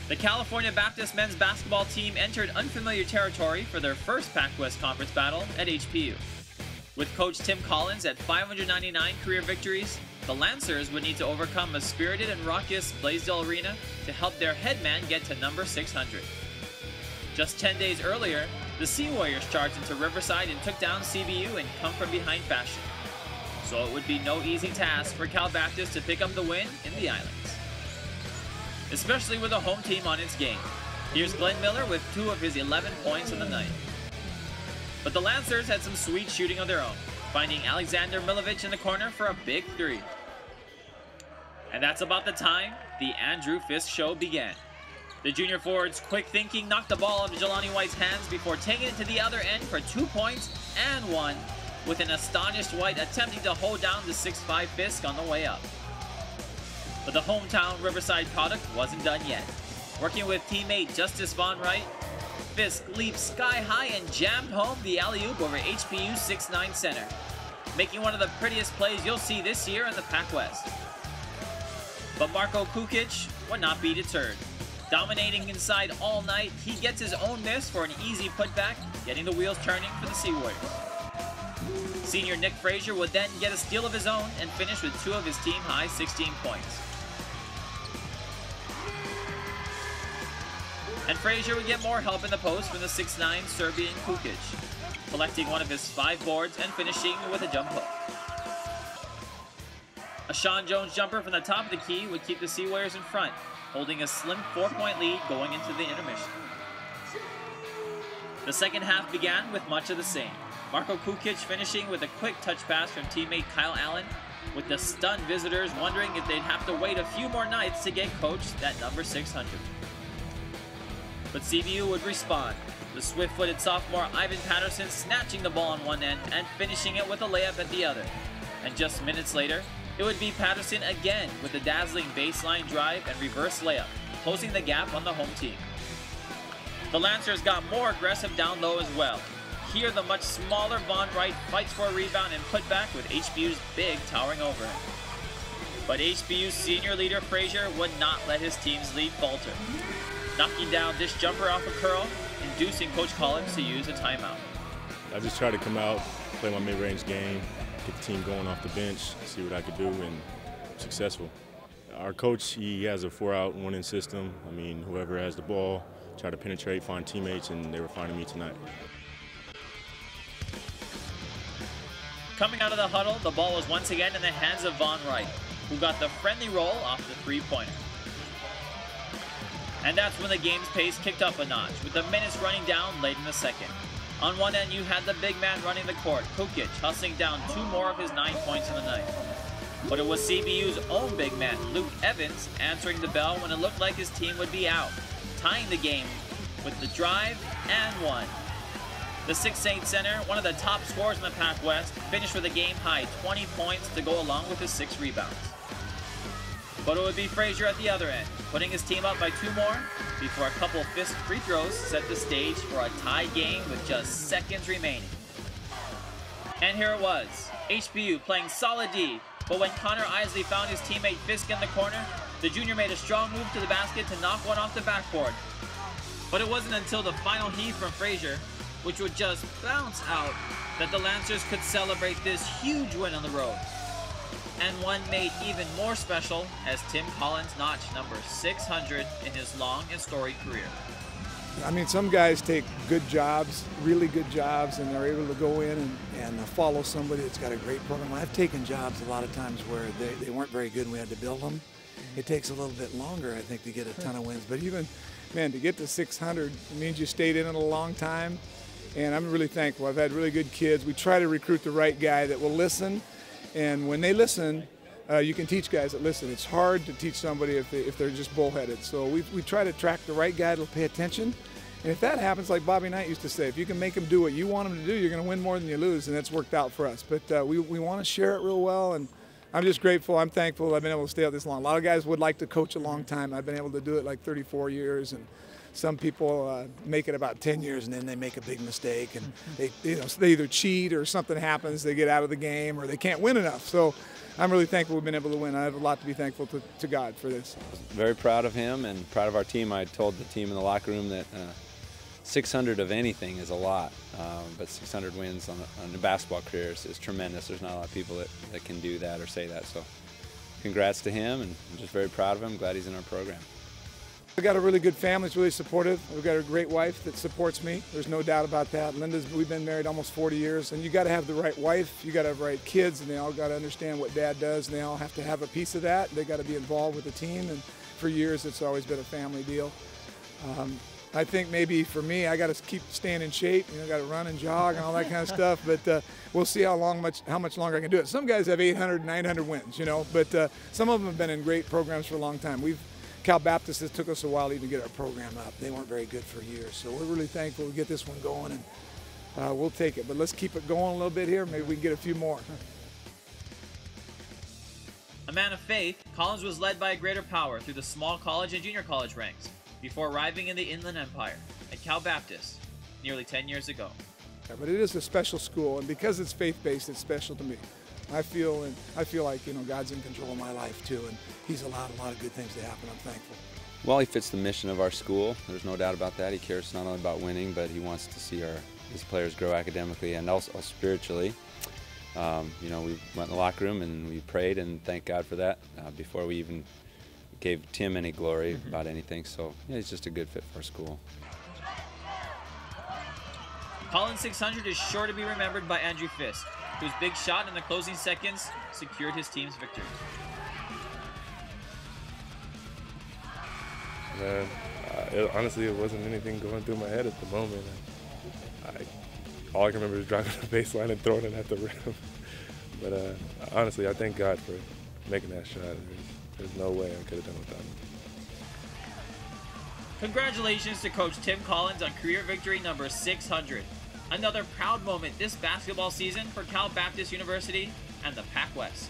The California Baptist men's basketball team entered unfamiliar territory for their first PacWest conference battle at HPU. With coach Tim Collins at 599 career victories, the Lancers would need to overcome a spirited and raucous Blaisdell Arena to help their headman get to number 600. Just 10 days earlier, the Sea Warriors charged into Riverside and took down CBU in come-from-behind fashion. So it would be no easy task for Cal Baptist to pick up the win in the Islands, especially with a home team on its game. Here's Glenn Miller with 2 of his 11 points of the night. But the Lancers had some sweet shooting of their own, finding Alexander Milovic in the corner for a big 3. And that's about the time the Andrew Fisk show began. The junior forward's quick thinking knocked the ball out of Jelani White's hands before taking it to the other end for 2 points and 1, with an astonished White attempting to hold down the 6'5" Fisk on the way up. But the hometown Riverside product wasn't done yet. Working with teammate Justice Von Wright, Fisk leaped sky high and jammed home the alley-oop over HPU 6'9" center, making one of the prettiest plays you'll see this year in the PacWest. But Marko Kukic would not be deterred. Dominating inside all night, he gets his own miss for an easy putback, getting the wheels turning for the Sea Warriors. Senior Nick Frazier would then get a steal of his own and finish with 2 of his team-high 16 points. And Frazier would get more help in the post from the 6'9" Serbian Kukic, collecting one of his 5 boards and finishing with a jump hook. A Sean Jones jumper from the top of the key would keep the Sea Warriors in front, holding a slim 4-point lead going into the intermission. The second half began with much of the same. Marko Kukic finishing with a quick touch pass from teammate Kyle Allen, with the stunned visitors wondering if they'd have to wait a few more nights to get coached at number 600. But CBU would respond, the swift-footed sophomore Ivan Patterson snatching the ball on one end and finishing it with a layup at the other. And just minutes later, it would be Patterson again with a dazzling baseline drive and reverse layup, closing the gap on the home team. The Lancers got more aggressive down low as well. Here, the much smaller Von Wright fights for a rebound and put back with HPU's big towering over him. But HPU's senior leader Frazier would not let his team's lead falter, knocking down this jumper off a curl, inducing Coach Collins to use a timeout. I just tried to come out, play my mid-range game, get the team going off the bench, see what I could do, and successful. Our coach, he has a 4-out, 1-in system. I mean, whoever has the ball, try to penetrate, find teammates, and they were finding me tonight. Coming out of the huddle, the ball was once again in the hands of Von Wright, who got the friendly roll off the 3-pointer. And that's when the game's pace kicked up a notch, with the minutes running down late in the second. On one end, you had the big man running the court, Kukic, hustling down 2 more of his 9 points in the night. But it was CBU's own big man, Luke Evans, answering the bell when it looked like his team would be out, tying the game with the drive and 1. The 6'8" center, one of the top scorers in the PacWest, finished with a game-high 20 points to go along with his 6 rebounds. But it would be Frazier at the other end, putting his team up by 2 more before a couple of Fisk free throws set the stage for a tie game with just seconds remaining. And here it was, HPU playing solid D, but when Connor Isley found his teammate Fisk in the corner, the junior made a strong move to the basket to knock one off the backboard. But it wasn't until the final heave from Frazier, which would just bounce out, that the Lancers could celebrate this huge win on the road. And one made even more special as Tim Collins notched number 600 in his long and storied career. I mean, some guys take good jobs, really good jobs, and they're able to go in and follow somebody that's got a great program. I've taken jobs a lot of times where they weren't very good and we had to build them. It takes a little bit longer, I think, to get a ton of wins. But even, man, to get to 600, it means you stayed in it a long time. And I'm really thankful. I've had really good kids. We try to recruit the right guy that will listen. And when they listen, you can teach guys that listen. It's hard to teach somebody if they're just bullheaded. So we try to track the right guy that'll pay attention. And if that happens, like Bobby Knight used to say, if you can make them do what you want them to do, you're going to win more than you lose. And that's worked out for us. But we want to share it real well. And I'm just grateful. I'm thankful I've been able to stay out this long. A lot of guys would like to coach a long time. I've been able to do it like 34 years. And some people make it about 10 years and then they make a big mistake and they either cheat or something happens, they get out of the game or they can't win enough. So I'm really thankful we've been able to win. I have a lot to be thankful to God for this. Very proud of him and proud of our team. I told the team in the locker room that 600 of anything is a lot, but 600 wins on a basketball career is tremendous. There's not a lot of people that can do that or say that. So congrats to him, and I'm just very proud of him. Glad he's in our program. We've got a really good family. It's really supportive. We've got a great wife that supports me. There's no doubt about that. We've been married almost 40 years, and you got to have the right wife. You got to have the right kids, and they all got to understand what Dad does, and they all have to have a piece of that. They got to be involved with the team, and for years it's always been a family deal. I think maybe for me, I got to keep staying in shape. Got to run and jog and all that kind of stuff. But we'll see how much longer I can do it. Some guys have 800, 900 wins, but some of them have been in great programs for a long time. Cal Baptist, it took us a while to even get our program up. They weren't very good for years, so we're really thankful to get this one going, and we'll take it. But let's keep it going a little bit here. Maybe we can get a few more. A man of faith, Collins was led by a greater power through the small college and junior college ranks before arriving in the Inland Empire at Cal Baptist nearly 10 years ago. Yeah, but it is a special school, and because it's faith-based, it's special to me. I feel like God's in control of my life too, and He's allowed a lot of good things to happen. I'm thankful. Well, he fits the mission of our school. There's no doubt about that. He cares not only about winning, but he wants to see his players grow academically and also spiritually. We went in the locker room and we prayed and thanked God for that before we even gave Tim any glory about anything. So yeah, he's just a good fit for our school. Collins 600 is sure to be remembered by Andrew Fisk, whose big shot in the closing seconds secured his team's victory. Honestly, it wasn't anything going through my head at the moment. All I can remember is driving the baseline and throwing it at the rim. But honestly, I thank God for making that shot. There's no way I could have done without him. Congratulations to Coach Tim Collins on career victory number 600. Another proud moment this basketball season for Cal Baptist University and the PacWest.